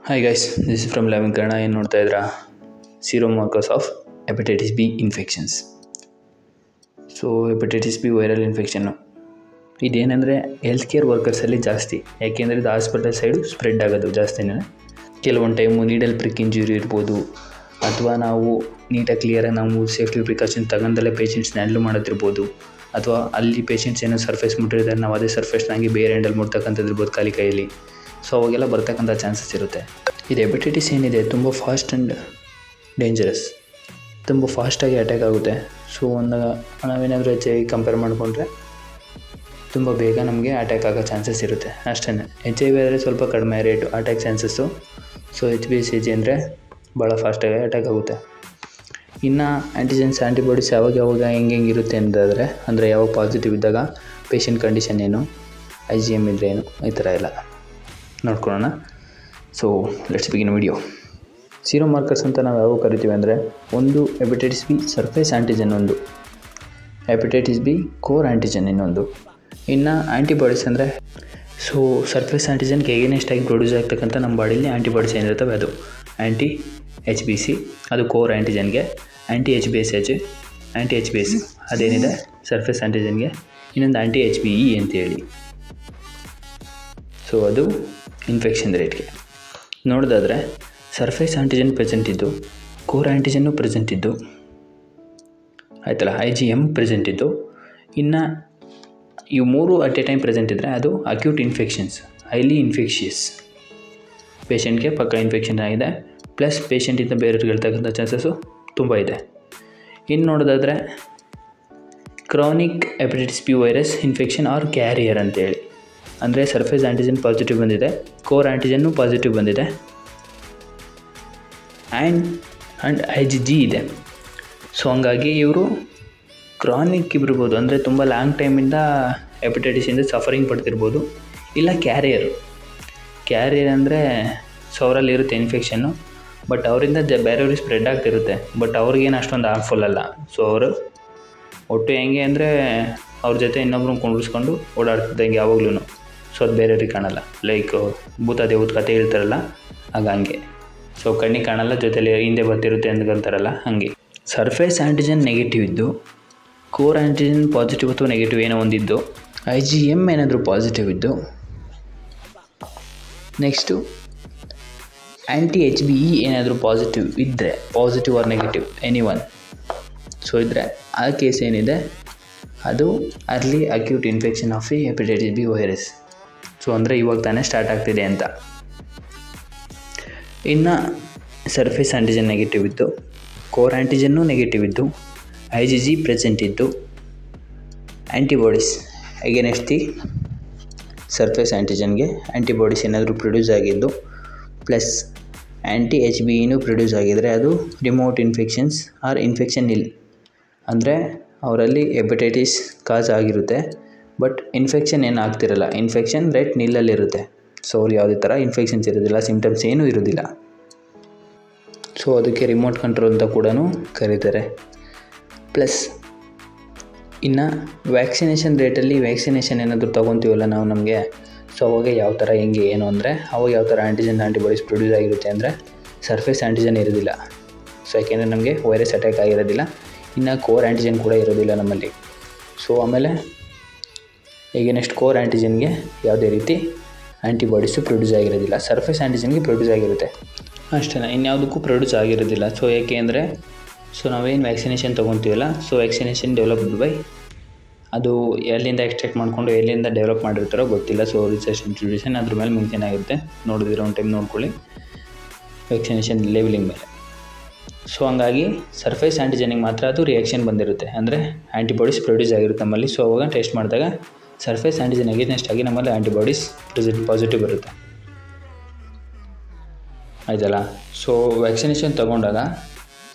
Hi guys, this is from eleven Kannada. ಏನು ನೋಡ್ತಾ ಇದ್ದೀರಾ? Sero markers of hepatitis B infections. So hepatitis B viral ಇನ್ಫೆಕ್ಷನ್ನು ಇದೇನೆಂದರೆ health care ವರ್ಕರ್ಸಲ್ಲಿ ಜಾಸ್ತಿ, ಯಾಕೆಂದರೆ ಇದು ಹಾಸ್ಪಿಟಲ್ ಸೈಡು ಸ್ಪ್ರೆಡ್ ಆಗೋದು ಜಾಸ್ತಿನೇ. ಕೆಲವೊಂದು ಟೈಮು ನೀಡಲ್ ಪ್ರಿಕ್ ಇಂಜುರಿ ಇರ್ಬೋದು, ಅಥವಾ ನಾವು ನೀಟಾಗಿ ಕ್ಲಿಯರಾಗಿ ನಾವು ಸೇಫ್ಟಿ ಪ್ರಿಕಾಷನ್ ತಗೊಂಡಲ್ಲೇ ಪೇಷಂಟ್ಸ್ನ ಹ್ಯಾಂಡ್ಲ್ ಮಾಡೋದಿರ್ಬೋದು, ಅಥವಾ ಅಲ್ಲಿ ಪೇಷಂಟ್ಸ್ ಏನೋ ಸರ್ಫೇಸ್ ಮುಟ್ಟಿರ್ತಾರೆ, ನಾವು ಅದೇ ಸರ್ಫೇಸ್ನ ಹಂಗೆ ಬೇರೆ ಹ್ಯಾಂಡಲ್ ಮುಟ್ತಕ್ಕಂಥದ್ದಿರ್ಬೋದು ಖಾಲಿ ಕೈಯಲ್ಲಿ. ಸೊ ಅವಾಗೆಲ್ಲ ಬರ್ತಕ್ಕಂಥ ಚಾನ್ಸಸ್ ಇರುತ್ತೆ. ಇದು ಹೆಪಟೈಟಿಸ್ ಏನಿದೆ ತುಂಬ ಫಾಸ್ಟ್ ಆ್ಯಂಡ್ ಡೇಂಜರಸ್, ತುಂಬ ಫಾಸ್ಟಾಗಿ ಅಟ್ಯಾಕ್ ಆಗುತ್ತೆ. ಸೊ ನಾವೇನಾದರೂ ಎಚ್ ಐ ವಿ ಕಂಪೇರ್ ಮಾಡಿಕೊಂಡ್ರೆ ತುಂಬ ಬೇಗ ನಮಗೆ ಅಟ್ಯಾಕ್ ಆಗೋ ಚಾನ್ಸಸ್ ಇರುತ್ತೆ ಅಷ್ಟೇ. ಎಚ್ ಐ ವಿ ಆದರೆ ಸ್ವಲ್ಪ ಕಡಿಮೆ rate attack chances. So HBsAg ಅಂದರೆ ಭಾಳ ಫಾಸ್ಟಾಗಿ ಅಟ್ಯಾಕ್ ಆಗುತ್ತೆ. ಇನ್ನು ಆ್ಯಂಟಿಜೆನ್ಸ್ ಆ್ಯಂಟಿಬಾಡೀಸ್ ಯಾವಾಗ ಹೆಂಗೆ ಇರುತ್ತೆ ಅಂತಂದರೆ, ಅಂದರೆ ಯಾವಾಗ ಪಾಸಿಟಿವ್ ಇದ್ದಾಗ ಪೇಷಂಟ್ ಕಂಡೀಷನ್ ಏನು, IgM ಇದ್ದರೆ ಏನು, ಈ ಥರ ಎಲ್ಲ ನೋಡ್ಕೊಳ್ಳೋಣ. So let's begin video. Zero markers ಅಂತ ನಾವು ಯಾವಾಗ ಕರಿತೀವಿ ಅಂದರೆ, ಒಂದು ಹೆಪಟೈಟಿಸ್ ಬಿ ಸರ್ಫೇಸ್ ಆ್ಯಂಟಿಜನ್, ಒಂದು ಹೆಪಟೈಟಿಸ್ ಬಿ ಕೋರ್ ಆ್ಯಂಟಿಜನ್ ಇನ್ನೊಂದು. ಇನ್ನು ಆ್ಯಂಟಿಬಾಡೀಸ್ ಅಂದರೆ, ಸೊ ಸರ್ಫೇಸ್ ಆ್ಯಂಟಿಜನ್ಗೆ ಎಗೇನೆಸ್ಟಾಗಿ ಪ್ರೊಡ್ಯೂಸ್ ಆಗ್ತಕ್ಕಂಥ ನಮ್ಮ ಬಾಡಿಲಿ ಆ್ಯಂಟಿಬಾಡೀಸ್ ಏನಿರ್ತವೆ ಅದು ಆ್ಯಂಟಿ HBc, ಅದು ಕೋರ್ ಆ್ಯಂಟಿಜನ್ಗೆ. ಆ್ಯಂಟಿ HBsAg, ಆ್ಯಂಟಿ HBs ಅದೇನಿದೆ ಸರ್ಫೇಸ್ ಆ್ಯಂಟಿಜನ್ಗೆ. ಇನ್ನೊಂದು ಆ್ಯಂಟಿ HBe ಅಂತೇಳಿ. ಸೊ ಅದು ಇನ್ಫೆಕ್ಷನ್ ರೇಟ್ಗೆ ನೋಡೋದಾದರೆ, ಸರ್ಫೇಸ್ ಆ್ಯಂಟಿಜನ್ ಪ್ರೆಸೆಂಟ್ ಇದ್ದು, ಕೋರ್ ಆ್ಯಂಟಿಜನ್ನು ಪ್ರೆಸೆಂಟ್ ಇದ್ದು, ಆಯ್ತಲ್ಲ, IgM ಪ್ರೆಸೆಂಟ್ ಇದ್ದು, ಇನ್ನು ಇವು ಮೂರು ಅಟ್ ಎ ಟೈಮ್ ಪ್ರೆಸೆಂಟ್ ಇದ್ದರೆ ಅದು ಅಕ್ಯೂಟ್ ಇನ್ಫೆಕ್ಷನ್ಸ್, ಹೈಲಿ ಇನ್ಫೆಕ್ಷಿಯಸ್. ಪೇಷಂಟ್ಗೆ ಪಕ್ಕ ಇನ್ಫೆಕ್ಷನ್ ಆಗಿದೆ, ಪ್ಲಸ್ ಪೇಷಂಟಿಂದ ಬೇರೆಯವ್ರಿಗೆ ಹೇಳ್ತಕ್ಕಂಥ ಚಾನ್ಸಸ್ಸು ತುಂಬ ಇದೆ. ಇನ್ನು ನೋಡೋದಾದರೆ chronic hepatitis B virus infection or carrier ಅಂತೇಳಿ. ಅಂದರೆ ಸರ್ಫೇಸ್ ಆ್ಯಂಟಿಜನ್ ಪಾಸಿಟಿವ್ ಬಂದಿದೆ, ಕೋರ್ ಆ್ಯಂಟಿಜನ್ನು ಪಾಸಿಟಿವ್ ಬಂದಿದೆ, ಆ್ಯಂಡ್ Ig ಇದೆ. ಸೊ ಹಂಗಾಗಿ ಇವರು ಕ್ರಾನಿಕ್ ಇರ್ಬೋದು, ಅಂದರೆ ತುಂಬ ಲಾಂಗ್ ಟೈಮಿಂದ ಹೆಪಟೈಟಿಸಿಂದ ಸಫರಿಂಗ್ ಪಡ್ತಿರ್ಬೋದು. ಇಲ್ಲ ಕ್ಯಾರಿಯರ್ ಅಂದರೆ ಸೊ ಅವರಲ್ಲಿ ಇರುತ್ತೆ ಇನ್ಫೆಕ್ಷನ್ನು, ಬಟ್ ಅವರಿಂದ ಬೇರೆಯವ್ರಿಗೆ ಸ್ಪ್ರೆಡ್ ಆಗ್ತಿರುತ್ತೆ, ಬಟ್ ಅವ್ರಿಗೇನು ಅಷ್ಟೊಂದು ಹಾರ್ಮ್ಫುಲ್ ಅಲ್ಲ. ಸೊ ಅವರು ಒಟ್ಟು ಹೆಂಗೆ ಅಂದರೆ ಅವ್ರ ಜೊತೆ ಇನ್ನೊಬ್ರು ಕುಂಡಿಸ್ಕೊಂಡು ಓಡಾಡ್ತಿದ್ದಂಗೆ ಯಾವಾಗ್ಲೂ. ಸೊ ಅದು ಬೇರೆಯವ್ರಿಗೆ ಕಾಣಲ್ಲ, ಲೈಕ್ ಭೂತ ದೇವದ ಕತೆ ಹೇಳ್ತಾರಲ್ಲ ಹಂಗೆ. ಸೊ ಕಣ್ಣಿಗೆ ಕಾಣಲ್ಲ, ಜೊತೆಲಿ ಹಿಂದೆ ಬರ್ತಿರುತ್ತೆ ಅಂದ್ಕೊಂತಾರಲ್ಲ ಹಂಗೆ. ಸರ್ಫೇಸ್ ಆ್ಯಂಟಿಜನ್ ನೆಗೆಟಿವ್ ಇದ್ದು, ಕೋರ್ ಆ್ಯಂಟಿಜನ್ ಪಾಸಿಟಿವ್ ಅಥವಾ ನೆಗೆಟಿವ್ ಏನೋ ಒಂದಿದ್ದು, IgM ಏನಾದರೂ ಪಾಸಿಟಿವ್ ಇದ್ದು, ನೆಕ್ಸ್ಟು ಆ್ಯಂಟಿ HBe ಏನಾದರೂ ಪಾಸಿಟಿವ್ ಇದ್ದರೆ, positive or negative any one, so ಇದ್ದರೆ ಆ ಕೇಸ್ ಏನಿದೆ ಅದು early acute infection of the hepatitis B virus. So ಅಂದರೆ ಇವಾಗ ತಾನೇ ಸ್ಟಾರ್ಟ್ ಆಗ್ತಿದೆ ಅಂತ. ಇನ್ನು ಸರ್ಫೇಸ್ ಆ್ಯಂಟಿಜನ್ ನೆಗೆಟಿವ್ ಇದ್ದು, ಕೋರ್ ಆ್ಯಂಟಿಜನ್ನು ನೆಗೆಟಿವ್ ಇದ್ದು, IgG ಪ್ರೆಸೆಂಟ್ ಇದ್ದು, ಆ್ಯಂಟಿಬಾಡೀಸ್ ಅಗೇನೆಸ್ಟ್ ದಿ ಸರ್ಫೇಸ್ ಆ್ಯಂಟಿಜನ್ಗೆ ಆ್ಯಂಟಿಬಾಡೀಸ್ ಏನಾದರೂ ಪ್ರೊಡ್ಯೂಸ್ ಆಗಿದ್ದು, ಪ್ಲಸ್ ಆ್ಯಂಟಿ HBeನೂ ಪ್ರೊಡ್ಯೂಸ್ ಆಗಿದ್ದರೆ ಅದು ರಿಮೋಟ್ ಇನ್ಫೆಕ್ಷನ್ಸ್ ಆರ್ ಇನ್ಫೆಕ್ಷನ್ ನಿಲ್. ಅಂದರೆ ಅವರಲ್ಲಿ ಹೆಪಟೈಟಿಸ್ ಕಾಸ್ ಆಗಿರುತ್ತೆ, ಬಟ್ ಇನ್ಫೆಕ್ಷನ್ ಏನು ಆಗ್ತಿರಲ್ಲ, ಇನ್ಫೆಕ್ಷನ್ ರೇಟ್ ನಿಲ್ಲಲ್ಲಿರುತ್ತೆ. ಸೊ ಅವ್ರು ಯಾವುದೇ ಥರ ಇನ್ಫೆಕ್ಷನ್ಸ್ ಇರೋದಿಲ್ಲ, ಸಿಮ್ಟಮ್ಸ್ ಏನೂ ಇರೋದಿಲ್ಲ. ಸೊ ಅದಕ್ಕೆ ರಿಮೋಟ್ ಕಂಟ್ರೋಲ್ ಅಂತ ಕೂಡ ಕರೀತಾರೆ. ಪ್ಲಸ್ ಇನ್ನು ವ್ಯಾಕ್ಸಿನೇಷನ್ ರೇಟಲ್ಲಿ, ವ್ಯಾಕ್ಸಿನೇಷನ್ ಏನಾದರೂ ತೊಗೊತೀವಲ್ಲ ನಾವು ನಮಗೆ, ಸೊ ಅವಾಗ ಯಾವ ಥರ ಹೆಂಗೆ ಏನು ಅಂದರೆ, ಅವಾಗ ಯಾವ ಥರ ಆ್ಯಂಟಿಜನ್ ಆ್ಯಂಟಿಬಾಡೀಸ್ ಪ್ರೊಡ್ಯೂಸ್ ಆಗಿರುತ್ತೆ ಅಂದರೆ, ಸರ್ಫೇಸ್ ಆ್ಯಂಟಿಜನ್ ಇರೋದಿಲ್ಲ. ಸೊ ಯಾಕೆಂದರೆ ನಮಗೆ ವೈರಸ್ ಅಟ್ಯಾಕ್ ಆಗಿರೋದಿಲ್ಲ, ಇನ್ನು ಕೋರ್ ಆ್ಯಂಟಿಜನ್ ಕೂಡ ಇರೋದಿಲ್ಲ ನಮ್ಮಲ್ಲಿ. ಸೊ ಆಮೇಲೆ ಈಗ ನೆಕ್ಸ್ಟ್ ಕೋರ್ ಆ್ಯಂಟಿಜನ್ಗೆ ಯಾವುದೇ ರೀತಿ ಆ್ಯಂಟಿಬಾಡೀಸು ಪ್ರೊಡ್ಯೂಸ್ ಆಗಿರೋದಿಲ್ಲ, ಸರ್ಫೇಸ್ ಆ್ಯಂಟಿಜನ್ಗೆ ಪ್ರೊಡ್ಯೂಸ್ ಆಗಿರುತ್ತೆ ಅಷ್ಟೇ, ಇನ್ಯಾವುದಕ್ಕೂ ಪ್ರೊಡ್ಯೂಸ್ ಆಗಿರೋದಿಲ್ಲ. ಸೊ ಏಕೆ ಅಂದರೆ, ಸೊ ನಾವೇನು ವ್ಯಾಕ್ಸಿನೇಷನ್ ತೊಗೊತೀವಲ್ಲ, ಸೊ ವ್ಯಾಕ್ಸಿನೇಷನ್ ಡೆವಲಪ್ಡ್ ಬೈ, ಅದು ಎಲ್ಲಿಂದ ಎಕ್ಸ್ಟ್ರಾಕ್ಟ್ ಮಾಡಿಕೊಂಡು ಎಲ್ಲಿಂದ ಡೆವಲಪ್ ಮಾಡಿರ್ತಾರೋ ಗೊತ್ತಿಲ್ಲ. ಸೊ ರಿಸರ್ಚ್ ಇನ್ಸ್ಟಿಟ್ಯೂಷನ್ ಅದ್ರ ಮೇಲೆ ಮೆನ್ಷನ್ ಆಗಿರುತ್ತೆ, ನೋಡಿದ್ರೆ ಒಂದು ಟೈಮ್ ನೋಡ್ಕೊಳ್ಳಿ ವ್ಯಾಕ್ಸಿನೇಷನ್ ಲೇಬಲಿಂಗ್ ಮೇಲೆ. ಸೊ ಹಂಗಾಗಿ ಸರ್ಫೇಸ್ ಆ್ಯಂಟಿಜನಿಗೆ ಮಾತ್ರ ಅದು ರಿಯಾಕ್ಷನ್ ಬಂದಿರುತ್ತೆ, ಅಂದರೆ ಆ್ಯಂಟಿಬಾಡೀಸ್ ಪ್ರೊಡ್ಯೂಸ್ ಆಗಿರುತ್ತೆ ನಮ್ಮಲ್ಲಿ. ಸೊ ಅವಾಗ ಟೆಸ್ಟ್ ಮಾಡಿದಾಗ ಸರ್ಫೇಸ್ ಆ್ಯಂಟಿಜನ್ ಅಗೇನೆಸ್ಟ್ ಆಗಿ ನಮ್ಮಲ್ಲಿ ಆ್ಯಂಟಿಬಾಡೀಸ್ ಪಾಸಿಟಿವ್ ಬರುತ್ತೆ, ಆಯ್ತಲ್ಲ. ಸೊ ವ್ಯಾಕ್ಸಿನೇಷನ್ ತೊಗೊಂಡಾಗ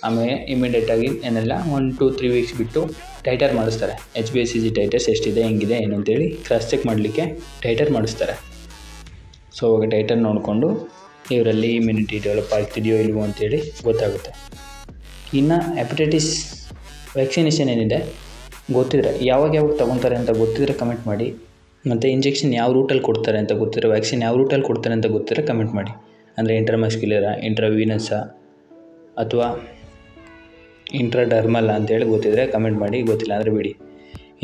ಆಮೇಲೆ ಇಮಿಡಿಯೇಟಾಗಿ ಏನೆಲ್ಲ 1-2-3 ವೀಕ್ಸ್ ಬಿಟ್ಟು ಟೈಟರ್ ಮಾಡಿಸ್ತಾರೆ. HBsAg ಟೈಟರ್ಸ್ ಎಷ್ಟಿದೆ, ಹೆಂಗಿದೆ ಏನು ಅಂತೇಳಿ ಕ್ರಾಸ್ ಚೆಕ್ ಮಾಡಲಿಕ್ಕೆ ಟೈಟರ್ ಮಾಡಿಸ್ತಾರೆ. ಸೊ ಅವಾಗ ಟೈಟರ್ ನೋಡಿಕೊಂಡು ಇವರಲ್ಲಿ ಇಮ್ಯುನಿಟಿ ಡೆವಲಪ್ ಆಗ್ತಿದೆಯೋ ಇಲ್ವೋ ಅಂತೇಳಿ ಗೊತ್ತಾಗುತ್ತೆ. ಇನ್ನು ಹೆಪಟೈಟಿಸ್ ವ್ಯಾಕ್ಸಿನೇಷನ್ ಏನಿದೆ ಗೊತ್ತಿದ್ರೆ, ಯಾವಾಗ ತೊಗೊತಾರೆ ಅಂತ ಗೊತ್ತಿದ್ರೆ ಕಮೆಂಟ್ ಮಾಡಿ. ಮತ್ತು ಇಂಜೆಕ್ಷನ್ ಯಾವ ರೂಟಲ್ಲಿ ಕೊಡ್ತಾರೆ ಅಂತ ಗೊತ್ತಿದ್ರೆ, ವ್ಯಾಕ್ಸಿನ್ ಯಾವ ರೂಟಲ್ಲಿ ಕೊಡ್ತಾರೆ ಅಂತ ಗೊತ್ತಿದ್ರೆ ಕಮೆಂಟ್ ಮಾಡಿ. ಅಂದರೆ ಇಂಟ್ರಾಮಸ್ಕ್ಯುಲರಾ, ಇಂಟ್ರಾವೀನಸ್ಸಾ ಅಥವಾ ಇಂಟ್ರಾಡರ್ಮಲ್ ಅಂತೇಳಿ ಗೊತ್ತಿದ್ದರೆ ಕಮೆಂಟ್ ಮಾಡಿ, ಗೊತ್ತಿಲ್ಲ ಅಂದರೆ ಬಿಡಿ.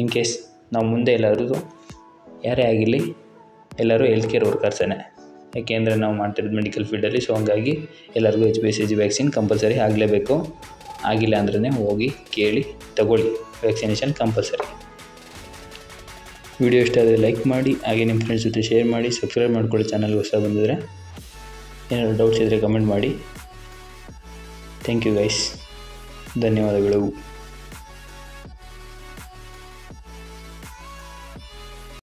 ಇನ್ ಕೇಸ್ ನಾವು ಮುಂದೆ ಎಲ್ಲರೂ ಯಾರೇ ಆಗಿರಲಿ ಎಲ್ಲರೂ ಹೆಲ್ತ್ ಕೇರ್ ವರ್ಕರ್ಸೇ, ಯಾಕೆಂದರೆ ನಾವು ಮಾಡ್ತಿರೋದು ಮೆಡಿಕಲ್ ಫೀಲ್ಡಲ್ಲಿ. ಸೊ ಹಂಗಾಗಿ ಎಲ್ಲರಿಗೂ HPSG ವ್ಯಾಕ್ಸಿನ್ ಕಂಪಲ್ಸರಿ ಆಗಲೇಬೇಕು. ಆಗಿಲ್ಲ ಅಂದ್ರೇ ಹೋಗಿ ಕೇಳಿ ತಗೊಳ್ಳಿ, ವ್ಯಾಕ್ಸಿನೇಷನ್ ಕಂಪಲ್ಸರಿ. ವಿಡಿಯೋ ಇಷ್ಟ ಆದರೆ ಲೈಕ್ ಮಾಡಿ, ಹಾಗೆ ನಿಮ್ಮ ಫ್ರೆಂಡ್ಸ್ ಜೊತೆ ಶೇರ್ ಮಾಡಿ, ಸಬ್ಸ್ಕ್ರೈಬ್ ಮಾಡ್ಕೊಳ್ಳಿ ಚಾನಲ್ಗೆ ಹೊಸ ಬಂದಿದ್ದರೆ. ಏನಾದರೂ ಡೌಟ್ಸ್ ಇದ್ದರೆ ಕಮೆಂಟ್ ಮಾಡಿ. ಥ್ಯಾಂಕ್ ಯು ಗೈಸ್, ಧನ್ಯವಾದಗಳು.